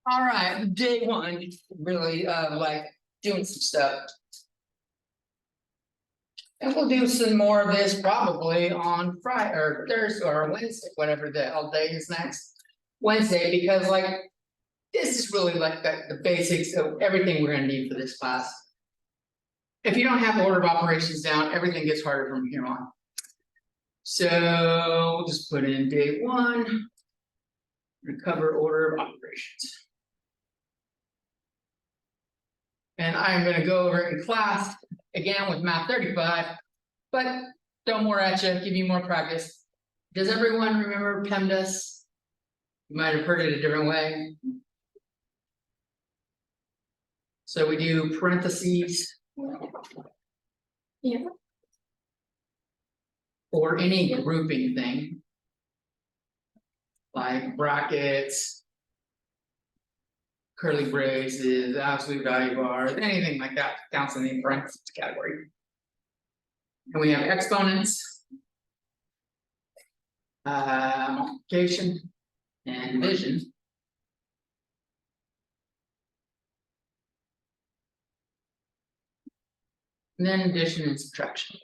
All right, day one, really like doing some stuff. And we'll do some more of this probably on Friday or Thursday or Wednesday, whatever the hell day is next. Wednesday, because like this is really like the basics of everything we're gonna need for this class. If you don't have order of operations down, everything gets harder from here on. So we'll just put in day one. Recover order of operations. And I'm gonna go over it in class again with Math 35, but throw more at you, give you more practice. Does everyone remember PEMDAS? You might have heard it a different way. So we do parentheses. Yeah. Or any grouping thing. Like brackets. Curly braces, absolute value bars, anything like that counts in the parentheses category. And we have exponents. Multiplication and division. And then addition and subtraction.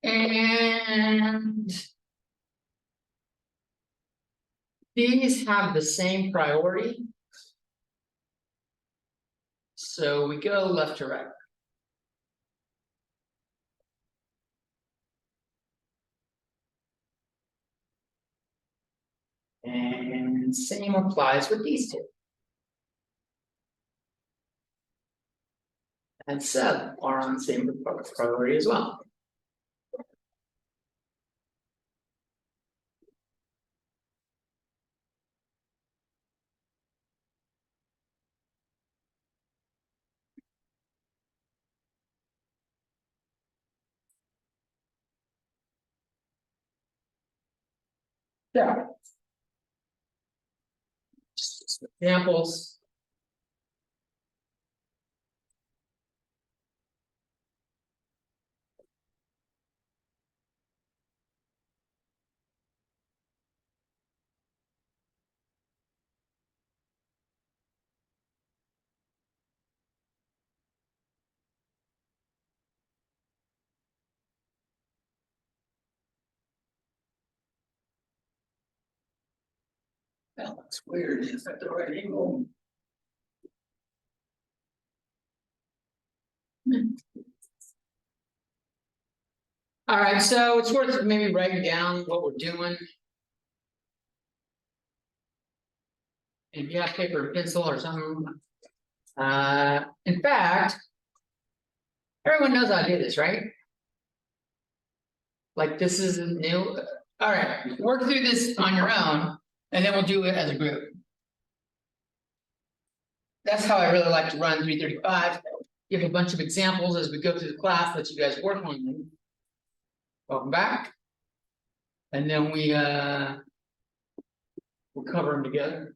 And these have the same priority. So we go left to right. And same applies with these two. And sub are on the same priority as well. Yeah. Just some examples. Well, that's weird. Is that the right angle? All right, so it's worth maybe writing down what we're doing. If you have paper and pencil or something. In fact, everyone knows how to do this, right? Like this is new. All right, work through this on your own, and then we'll do it as a group. That's how I really like to run 335. Give a bunch of examples as we go through the class, let you guys work on them. Welcome back. And then we'll cover them together.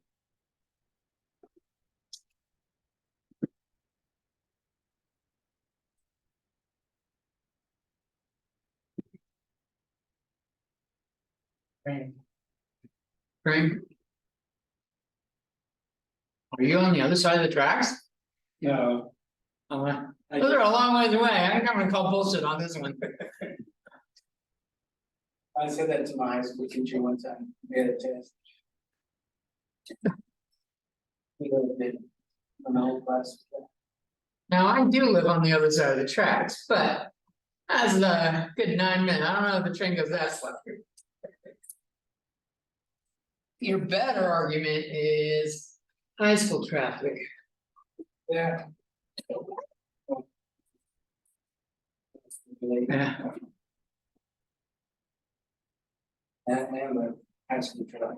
Frank. Are you on the other side of the tracks? No. Those are a long ways away. I'm not gonna call bullshit on this one. I said that to my high school teacher one time. We had a test. We did an old class. Now, I do live on the other side of the tracks, but that's a good 9 minutes. I don't know if the train goes that slow. Your better argument is high school traffic. Yeah. Yeah. And the high school traffic.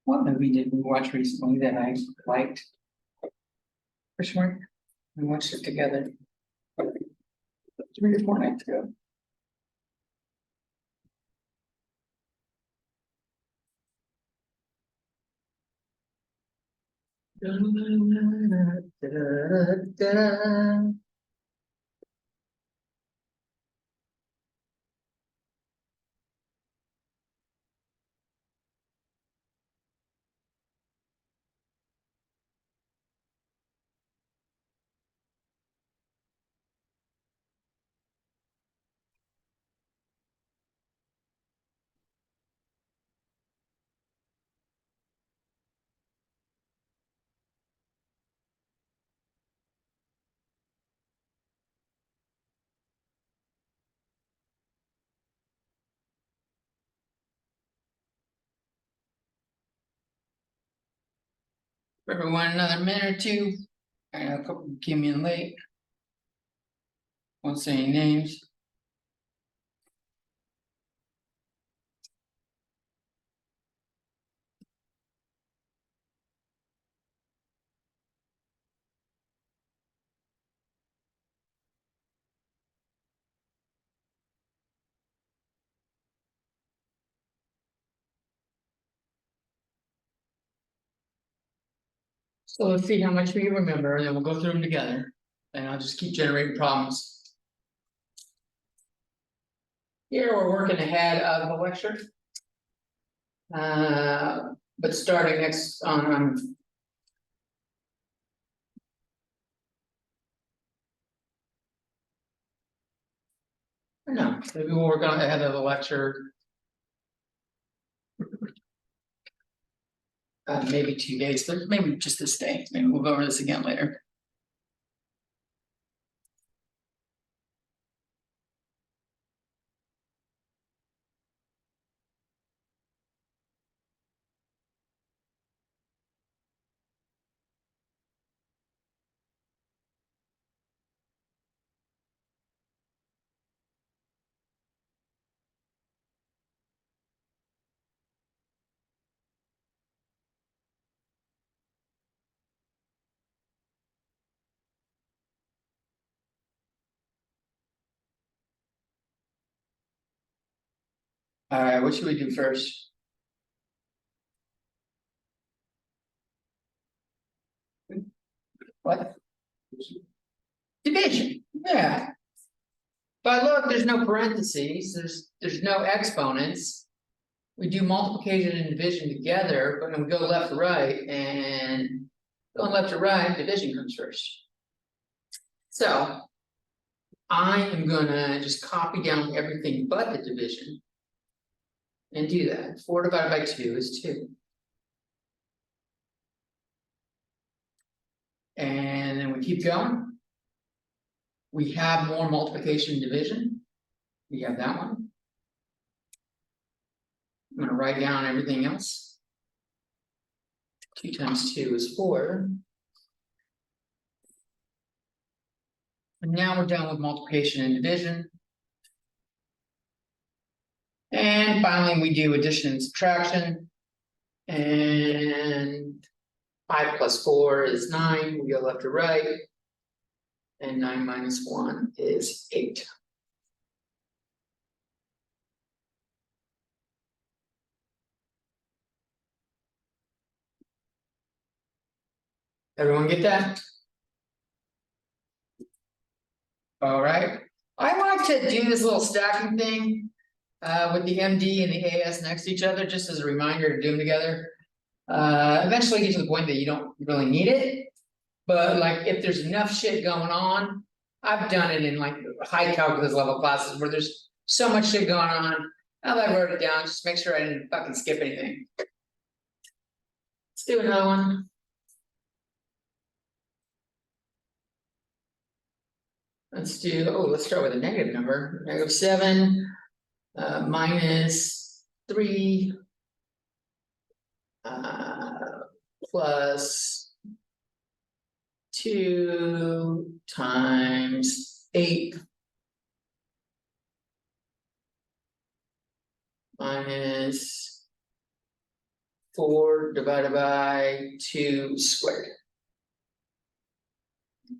What movie did we watch recently that I liked? Which one? We watched it together. 3 or 4 nights ago. Everyone, another minute or two. I know a couple came in late. Won't say any names. So let's see how much we remember, and then we'll go through them together, and I'll just keep generating problems. Here, we're working ahead of the lecture. But starting next on. No, maybe we'll work on ahead of the lecture. Maybe 2 days, but maybe just this day, maybe we'll go over this again later. All right, what should we do first? What? Division, yeah. But look, there's no parentheses, there's no exponents. We do multiplication and division together, but then we go left to right, and going left to right, division comes first. So I am gonna just copy down everything but the division. And do that. 4 divided by 2 is 2. And then we keep going. We have more multiplication and division. We have that one. I'm gonna write down everything else. 2 times 2 is 4. And now we're done with multiplication and division. And finally, we do addition and subtraction. And 5 plus 4 is 9. We go left to right. And 9 minus 1 is 8. Everyone get that? All right. I like to do this little stacking thing with the MD and the AS next to each other, just as a reminder to do them together. Eventually get to the point that you don't really need it. But like if there's enough shit going on, I've done it in like high calculus level classes where there's so much shit going on. Now that I wrote it down, just make sure I didn't fucking skip anything. Let's do another one. Let's start with a negative number. -7 minus 3 plus 2 times 8 minus 4 divided by 2 squared.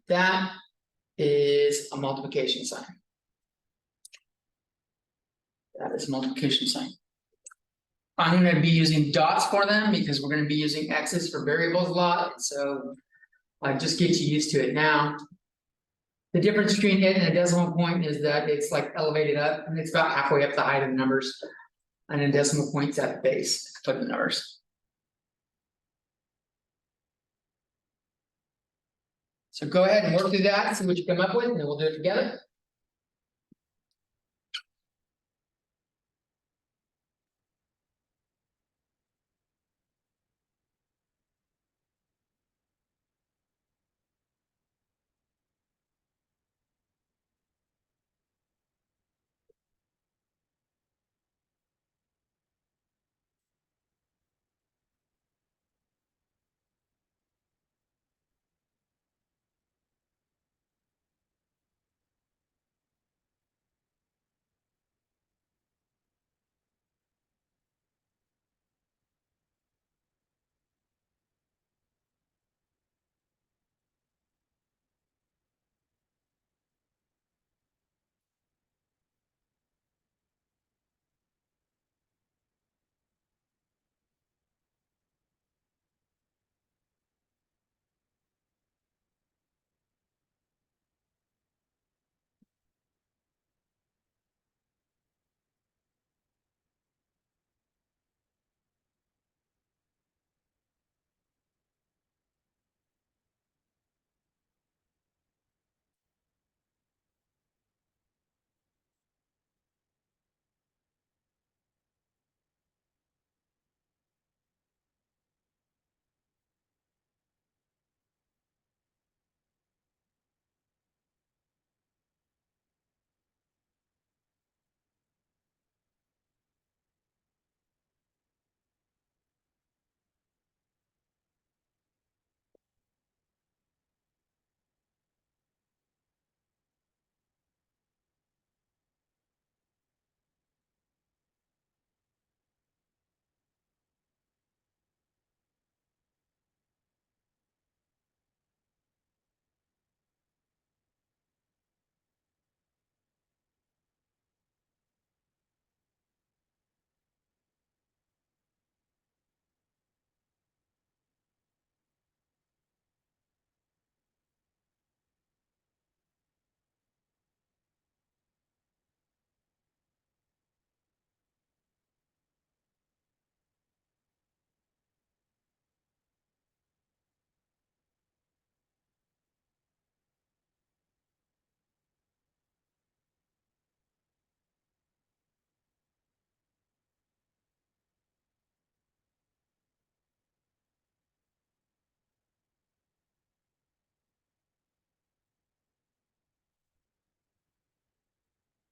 That is a multiplication sign. That is a multiplication sign. I'm gonna be using dots for them because we're gonna be using x's for variables a lot, so. Just get you used to it now. The difference between it and a decimal point is that it's like elevated up and it's about halfway up the height of the numbers. And a decimal point's at the base of the numbers. So go ahead and work through that, see what you come up with, and then we'll do it together.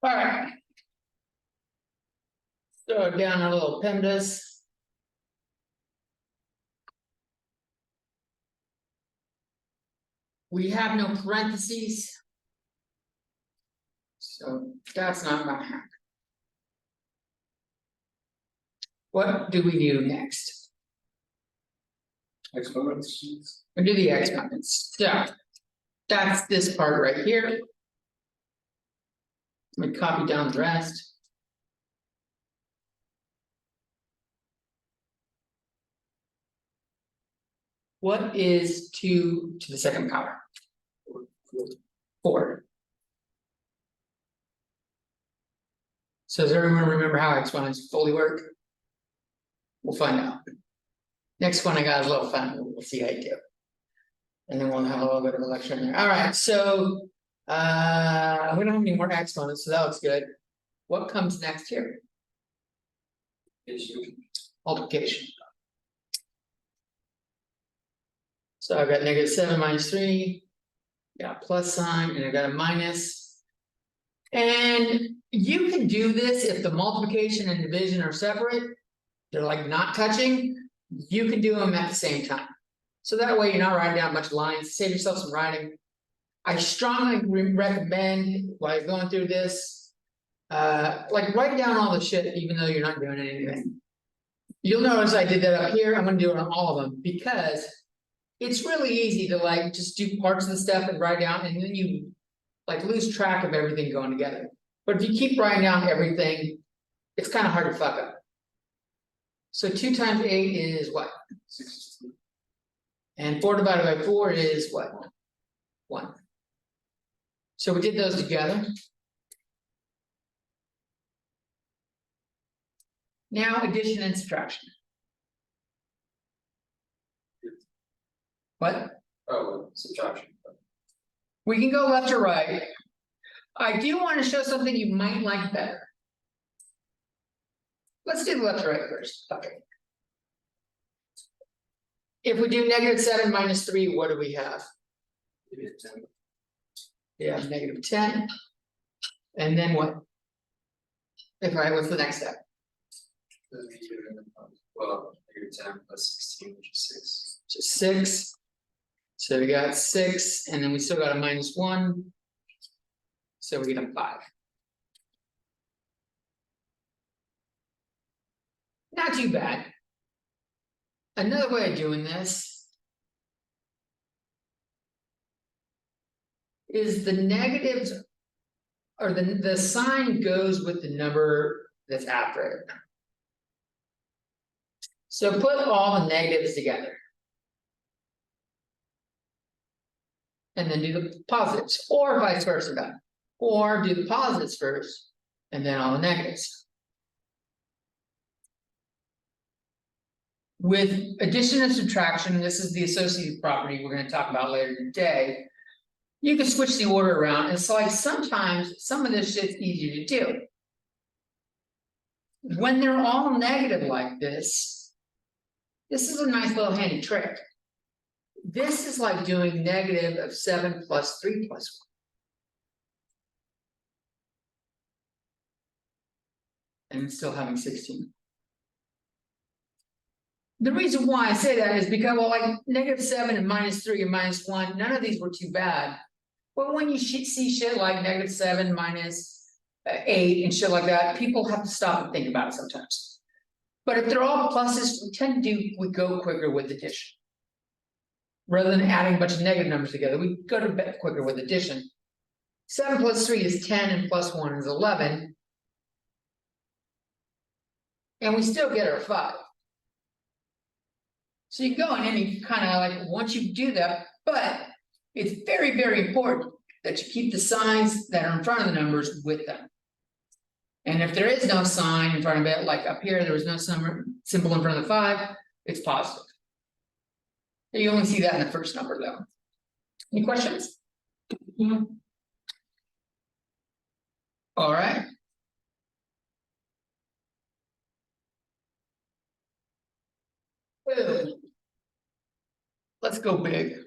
All right. Throw down a little PEMDAS. We have no parentheses. So that's not gonna happen. What do we do next? Exponents. We do the exponents. So that's this part right here. Let me copy down the rest. What is 2 to the second power? 4. So does everyone remember how exponents fully work? We'll find out. Next one I got a little fun, we'll see how you do. And then we'll have a little bit of a lecture in there. All right, so we don't have any more exponents, so that looks good. What comes next here? Multiplication. So I've got -7 minus 3, got a plus sign, and I got a minus. And you can do this if the multiplication and division are separate, they're like not touching, you can do them at the same time. So that way you're not writing down a bunch of lines, save yourself some writing. I strongly recommend while you're going through this, like write down all the shit even though you're not doing anything. You'll notice I did that up here, I'm gonna do it on all of them, because. It's really easy to like just do parts of the stuff and write down, and then you. Like lose track of everything going together, but if you keep writing down everything, it's kind of hard to fuck up. So 2 times 8 is what? 62. And 4 divided by 4 is what? 1. So we did those together. Now addition and subtraction. What? Oh, subtraction. We can go left or right. I do want to show something you might like better. Let's do the left or right first. Okay. If we do -7 minus 3, what do we have? Yeah, -10. And then what? If I, what's the next step? Well, -10 plus 16, which is 6. Just 6. So we got 6, and then we still got a -1. So we get a 5. Not too bad. Another way of doing this. Is the negatives. Or the sign goes with the number that's after it. So put all the negatives together. And then do the positives, or vice versa, or do the positives first, and then all the negatives. With addition and subtraction, this is the associative property we're gonna talk about later today. You can switch the order around, and so like sometimes some of this shit's easier to do. When they're all negative like this. This is a nice little handy trick. This is like doing negative of 7 plus 3 plus 1. And still having 16. The reason why I say that is because, well, like -7 and -3 and -1, none of these were too bad. But when you see shit like -7 minus 8 and shit like that, people have to stop and think about it sometimes. But if they're all pluses, we go quicker with addition. Rather than adding a bunch of negative numbers together, we go to bed quicker with addition. 7 plus 3 is 10 and plus 1 is 11. And we still get our 5. So you go in and you kind of like, once you do that, but it's very, very important that you keep the signs that are in front of the numbers with them. And if there is no sign in front of it, like up here, there was no symbol in front of the 5, it's positive. You only see that in the first number though. Any questions? All right. Boom. Let's go big.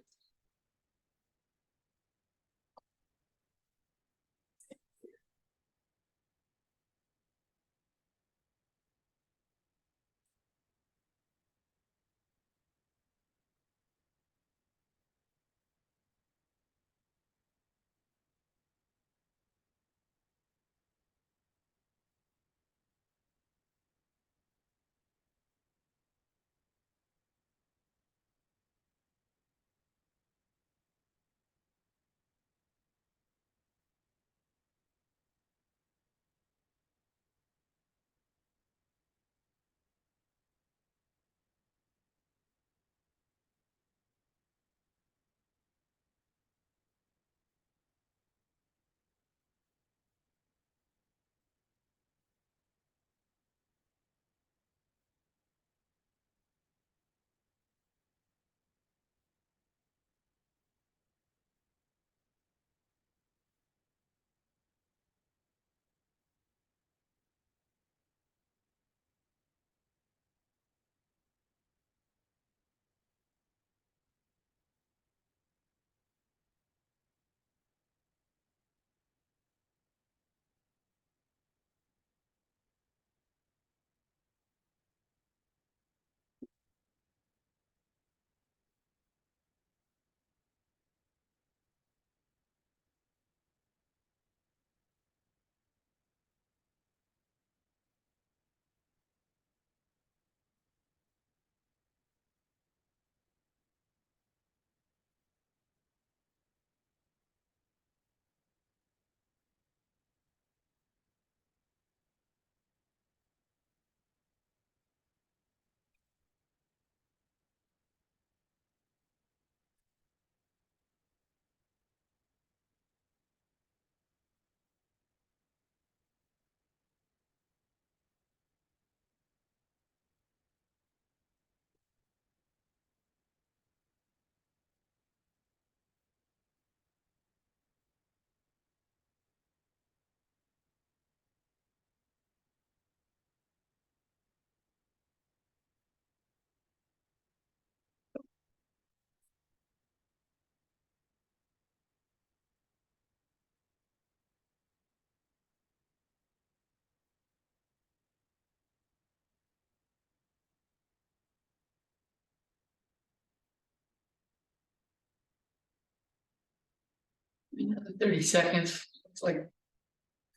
Another 30 seconds, it's like.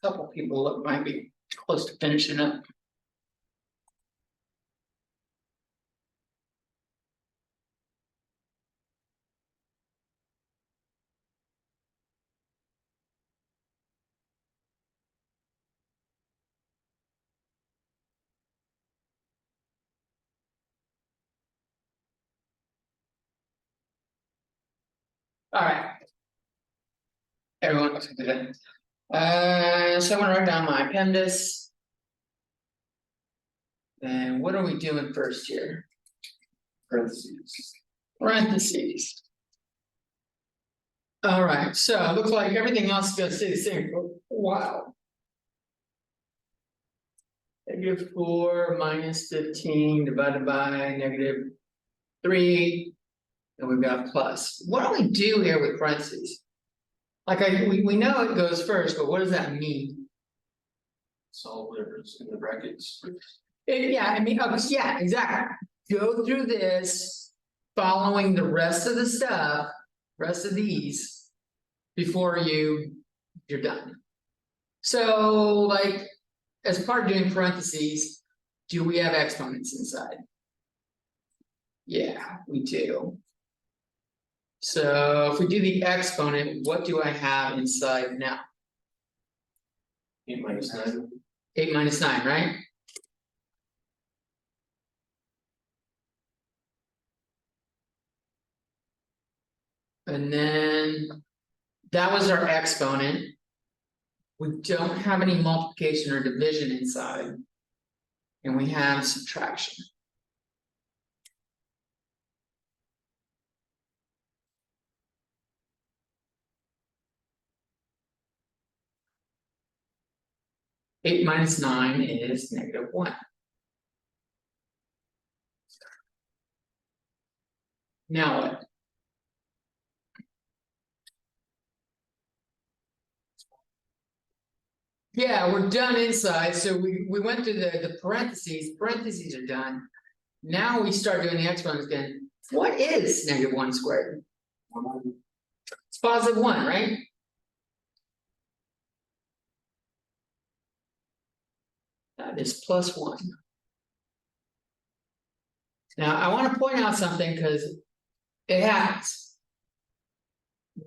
A couple people that might be close to finishing up. All right. Everyone looks good today. So I'm gonna write down my appendix. And what are we doing first here? Parentheses. Parentheses. All right, so it looks like everything else is gonna stay the same for a while. -4 minus 15 divided by -3. And we've got plus. What do we do here with parentheses? Like we know it goes first, but what does that mean? Solve whatever's in the brackets. Yeah, I mean, oh, yeah, exactly. Go through this, following the rest of the stuff, rest of these. Before you're done. So like, as part of doing parentheses, do we have exponents inside? Yeah, we do. So if we do the exponent, what do I have inside now? 8 minus 9. 8 minus 9, right? And then that was our exponent. We don't have any multiplication or division inside. And we have subtraction. Eight minus 9 is -1. Now what? Yeah, we're done inside, so we went through the parentheses are done. Now we start doing the exponents again. What is -1 squared? It's +1, right? That is +1. Now, I want to point out something because it happens.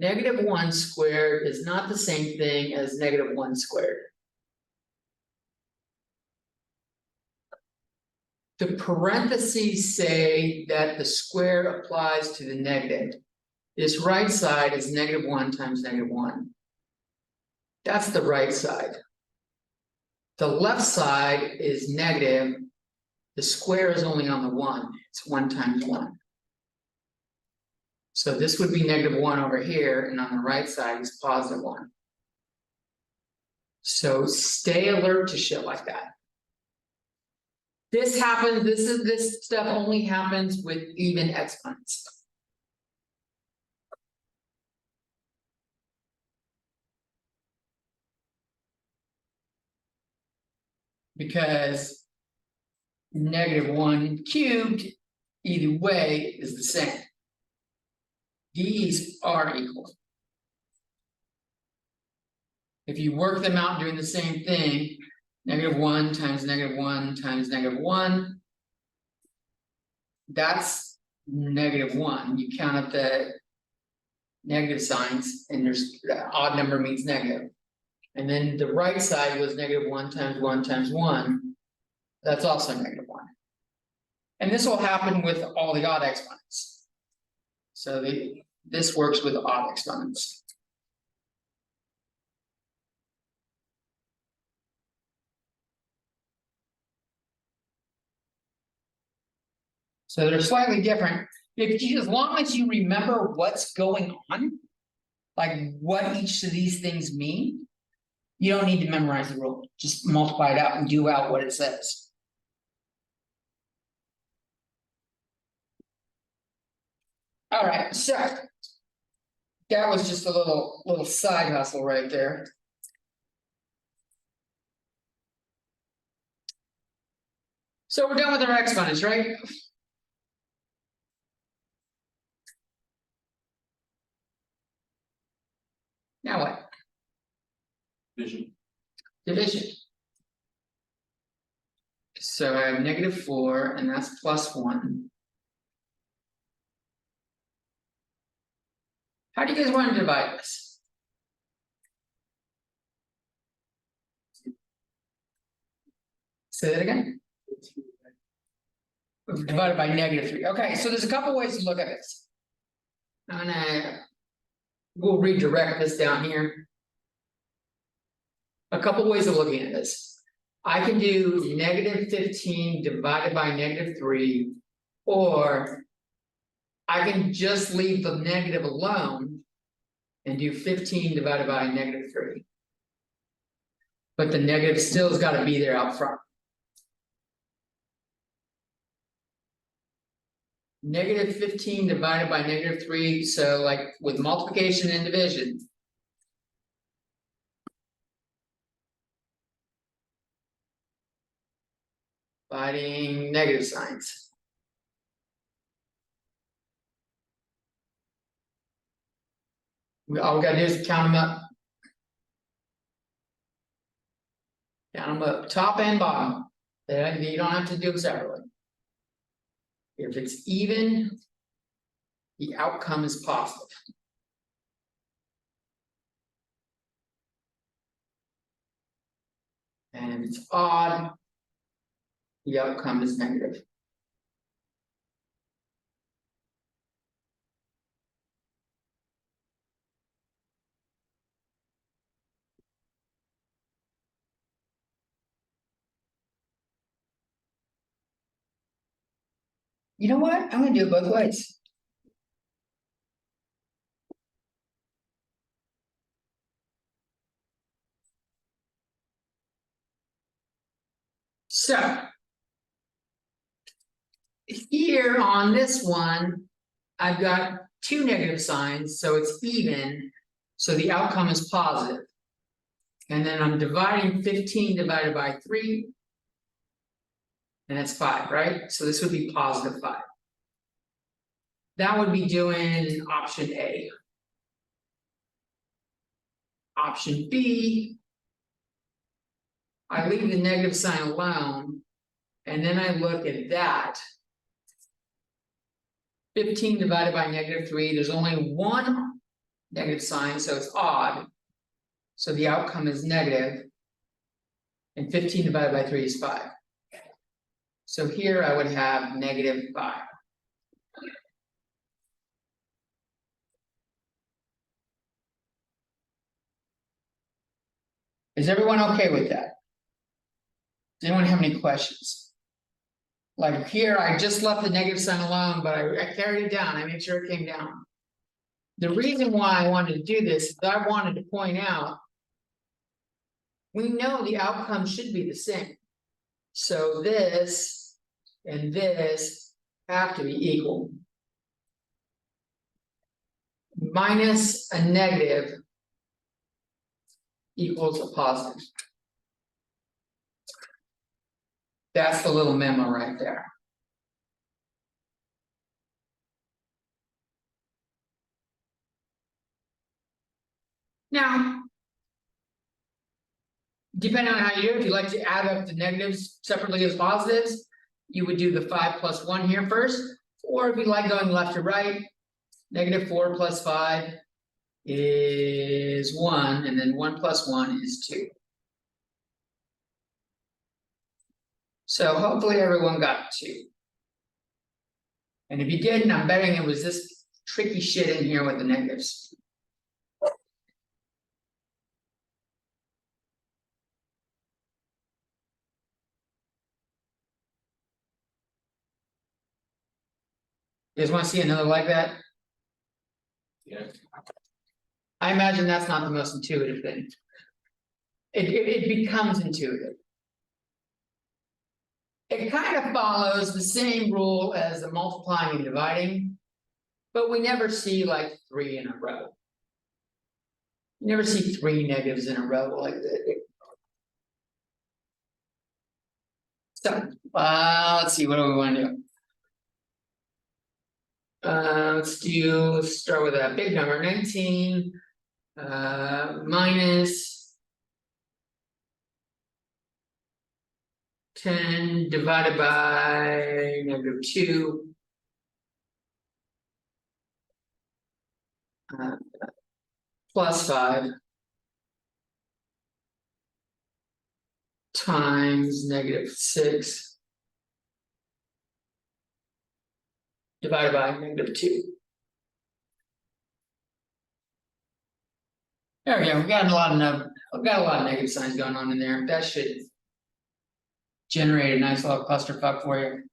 -1 squared is not the same thing as -1 squared. The parentheses say that the square applies to the negative. This right side is -1 times -1. That's the right side. The left side is negative. The square is only on the 1, it's 1 times 1. So this would be -1 over here, and on the right side is +1. So stay alert to shit like that. This happens, this stuff only happens with even exponents. Because -1 cubed, either way, is the same. These are equal. If you work them out doing the same thing, -1 times -1 times -1. That's -1. You count up the negative signs, and there's the odd number means negative. And then the right side was -1 times 1 times 1. That's also -1. And this will happen with all the odd exponents. So this works with odd exponents. So they're slightly different. As long as you remember what's going on, like what each of these things mean, you don't need to memorize the rule. Just multiply it out and do out what it says. All right, so that was just a little side hustle right there. So we're done with our exponents, right? Now what? Vision. Division. So I have -4 and that's +1. How do you guys want to divide this? Say that again. Divided by -3. Okay, so there's a couple ways to look at this. I'm gonna. We'll redirect this down here. A couple ways of looking at this. I can do -15 divided by -3, or I can just leave the negative alone and do 15 divided by -3. But the negative still's gotta be there out front. -15 divided by -3, so like with multiplication and division. Dividing negative signs. All we gotta do is count them up. Count them up, top and bottom. You don't have to do them separately. If it's even, the outcome is positive. And if it's odd, the outcome is negative. You know what? I'm gonna do it both ways. So. Here on this one, I've got 2 negative signs, so it's even, so the outcome is positive. And then I'm dividing 15 divided by 3. And that's 5, right? So this would be +5. That would be doing option A. Option B. I leave the negative sign alone. And then I look at that. 15 divided by -3, there's only one negative sign, so it's odd. So the outcome is negative. And 15 divided by 3 is 5. So here I would have -5. Is everyone okay with that? Does anyone have any questions? Like here, I just left the negative sign alone, but I carried it down, I made sure it came down. The reason why I wanted to do this is I wanted to point out. We know the outcome should be the same. So this and this have to be equal. Minus a negative equals a positive. That's the little memo right there. Now, depending on how you do it, if you like to add up the negatives separately as positives, you would do the 5 plus 1 here first, or if you like going left to right, -4 plus 5 is 1, and then 1 plus 1 is 2. So hopefully everyone got 2. And if you didn't, I'm betting it was this tricky shit in here with the negatives. You guys want to see another like that? Yeah. I imagine that's not the most intuitive thing. It becomes intuitive. It kind of follows the same rule as the multiplying and dividing. But we never see like 3 in a row. You never see 3 negatives in a row like that. So, let's see, what do we want to do? Let's start with a big number, 19 Minus. 10 divided by -2. Plus 5. Times -6. Divided by -2. There we go, we got a lot of negative signs going on in there, that should. Generate a nice little clusterfuck for you.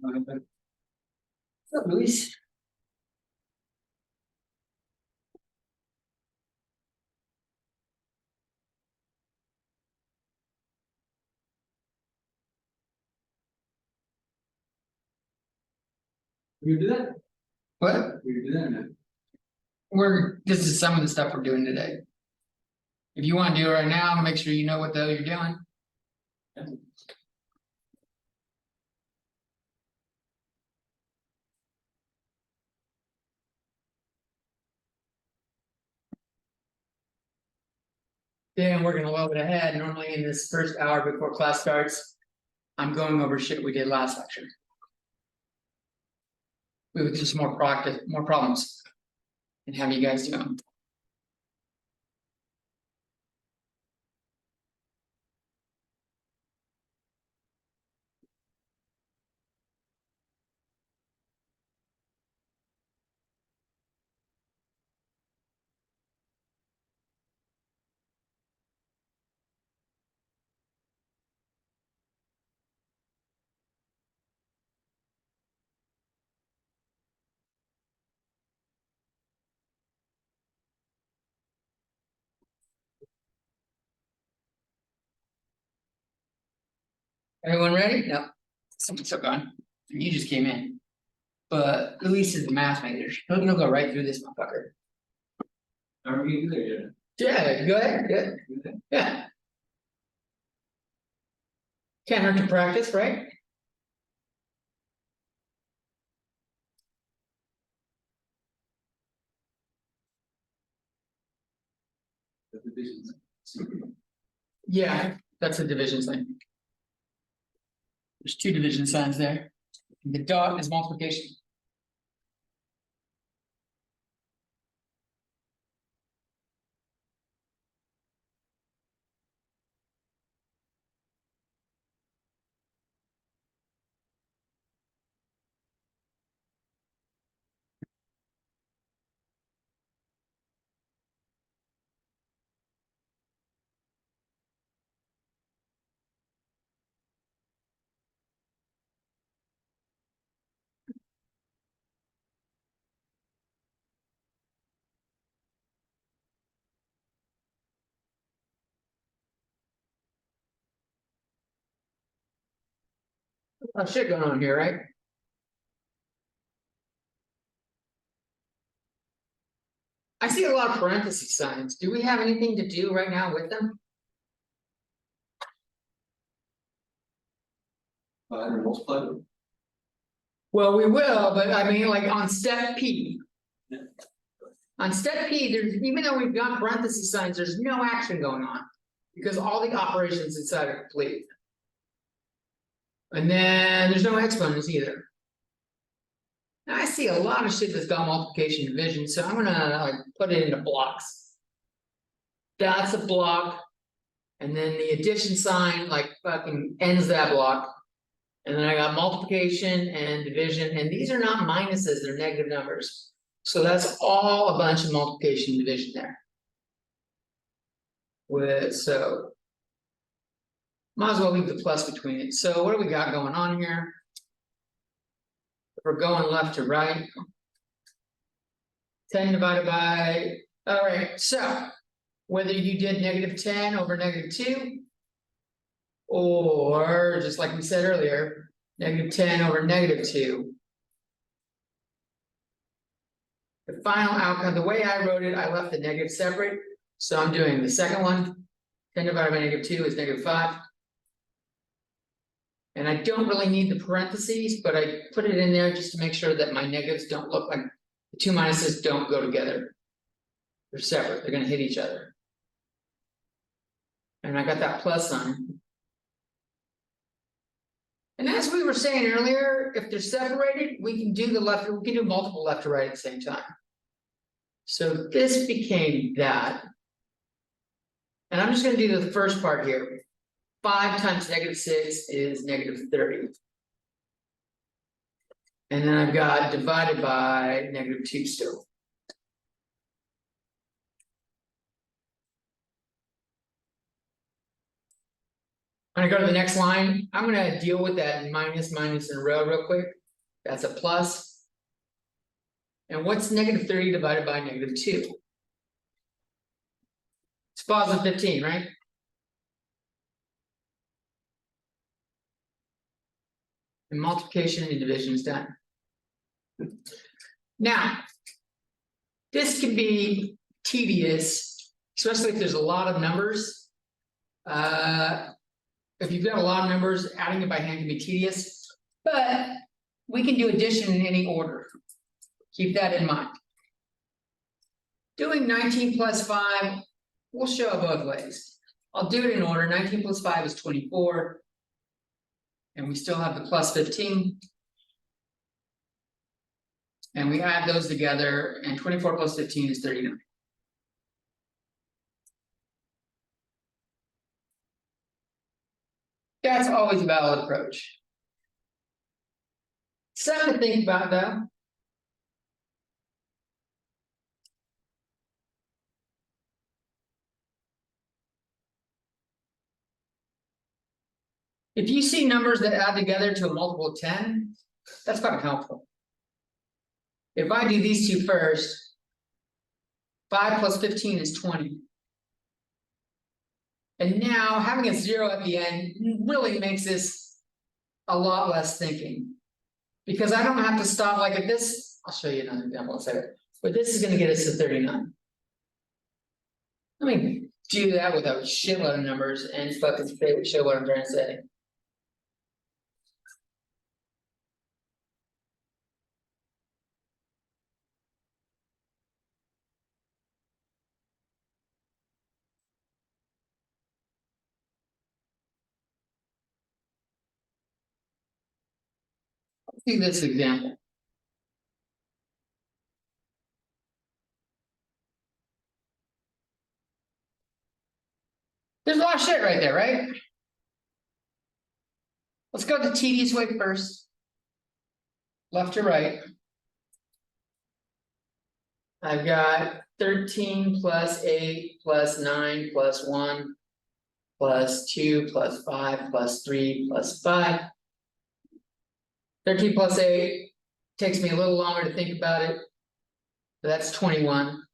What's up, Luis? You do that? What? You do that? This is some of the stuff we're doing today. If you wanna do it right now, make sure you know what the hell you're doing. Then we're gonna load it ahead, normally in this first hour before class starts. I'm going over shit we did last lecture. We would do some more practice, more problems. And have you guys do them. Everyone ready? No. Someone's still gone. You just came in. But Luis is the math major. He'll go right through this motherfucker. Are we good? Yeah, go ahead. Yeah. Yeah. Can't hurt to practice, right? The divisions. Yeah, that's a division sign. There's 2 division signs there. The dot is multiplication. Oh, shit going on here, right? I see a lot of parentheses signs. Do we have anything to do right now with them? And multiply them. Well, we will, but I mean, like on step P. Yeah. On step P, there's, even though we've got parentheses signs, there's no action going on. Because all the operations inside are complete. And then there's no exponents either. Now, I see a lot of shit that's got multiplication division, so I'm gonna like put it into blocks. That's a block. And then the addition sign like fucking ends that block. And then I got multiplication and division, and these are not minuses, they're negative numbers. So that's all a bunch of multiplication and division there. So. Might as well leave the plus between it. So what do we got going on here? If we're going left to right. 10 divided by, all right, so whether you did -10 over -2. Or just like we said earlier, -10 over -2. The final outcome, the way I wrote it, I left the negative separate. So I'm doing the second one. 10 divided by -2 is -5. And I don't really need the parentheses, but I put it in there just to make sure that my negatives don't look like the two minuses don't go together. They're separate, they're gonna hit each other. And I got that plus sign. And as we were saying earlier, if they're separated, we can do multiple left to right at the same time. So this became that. And I'm just gonna do the first part here. 5 times -6 is -30. And then I've got divided by -2 still. I'm gonna go to the next line. I'm gonna deal with that minus in a row real quick. That's a plus. And what's -30 divided by -2? It's positive 15, right? And multiplication and division is done. Now, this can be tedious, especially if there's a lot of numbers. If you've got a lot of numbers, adding it by hand can be tedious, but we can do addition in any order. Keep that in mind. Doing 19 plus 5, we'll show both ways. I'll do it in order. 19 plus 5 is 24. And we still have the plus 15. And we add those together, and 24 plus 15 is 39. That's always a valid approach. Something to think about though. If you see numbers that add together to a multiple of 10, that's kind of helpful. If I do these two first, 5 plus 15 is 20. And now having a 0 at the end really makes this a lot less thinking. Because I don't have to stop like at this, I'll show you another example in a second, but this is gonna get us to 39. Let me do that with a shitload of numbers and fucking show what I'm trying to say. Let's do this example. There's a lot of shit right there, right? Let's go the tedious way first. Left to right. I've got 13 plus 8 plus 9 plus 1 plus 2 plus 5 plus 3 plus 5. 13 plus 8 takes me a little longer to think about it. But that's 21.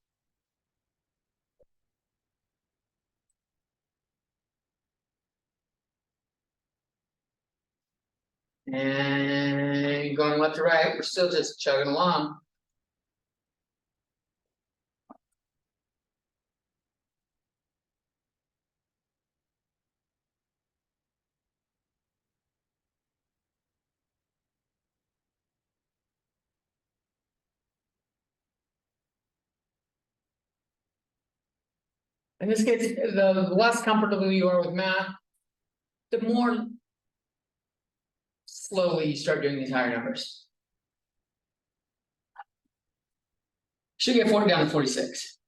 And going left to right, we're still just chugging along. In this case, the less comfortable you are with math, the more slowly you start doing these higher numbers. Should get 40 down to 46.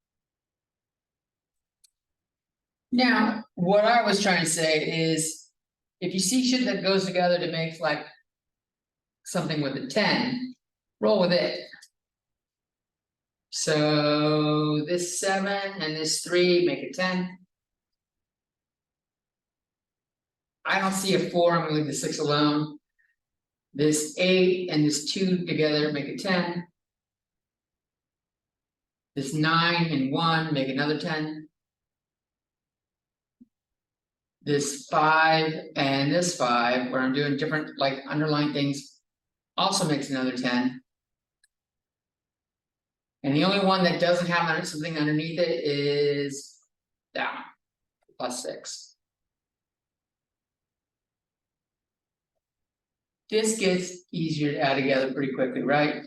Now, what I was trying to say is, if you see shit that goes together to make like something with a 10, roll with it. So this 7 and this 3 make a 10. I don't see a 4, I'm gonna leave the 6 alone. This 8 and this 2 together make a 10. This 9 and 1 make another 10. This 5 and this 5, where I'm doing different like underlying things, also makes another 10. And the only one that doesn't have something underneath it is that one, plus 6. This gets easier to add together pretty quickly, right?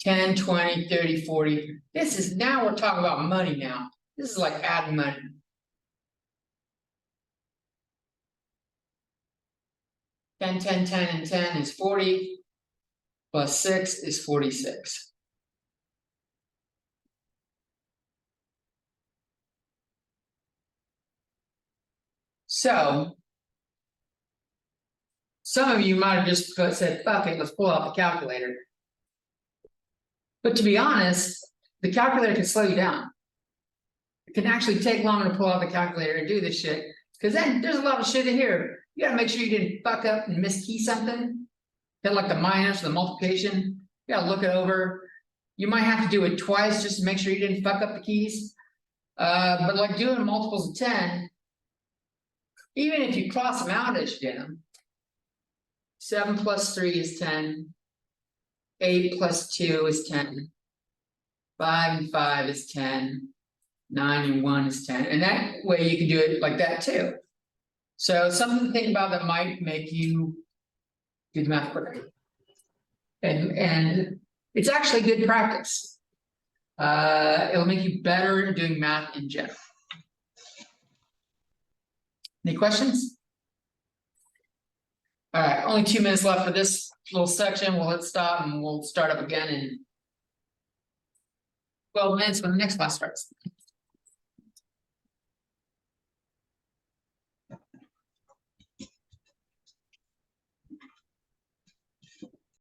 10, 20, 30, 40. This is, now we're talking about money now. This is like adding money. Ten, 10, 10, and 10 is 40. Plus 6 is 46. So. Some of you might have just said, fuck it, let's pull out the calculator. But to be honest, the calculator can slow you down. It can actually take longer to pull out the calculator and do this shit. Because then there's a lot of shit in here. You gotta make sure you didn't fuck up and miskey something. Hit like the minus, the multiplication. You gotta look it over. You might have to do it twice just to make sure you didn't fuck up the keys. But like doing multiples of 10, even if you cross them out as you get them. 7 plus 3 is 10. 8 plus 2 is 10. 5 and 5 is 10. 9 and 1 is 10. And that way you can do it like that too. So something to think about that might make you do the math quicker. And it's actually good practice. It'll make you better at doing math in general. Any questions? All right, only 2 minutes left for this little section. We'll hit stop and we'll start up again in 12 minutes when the next class starts.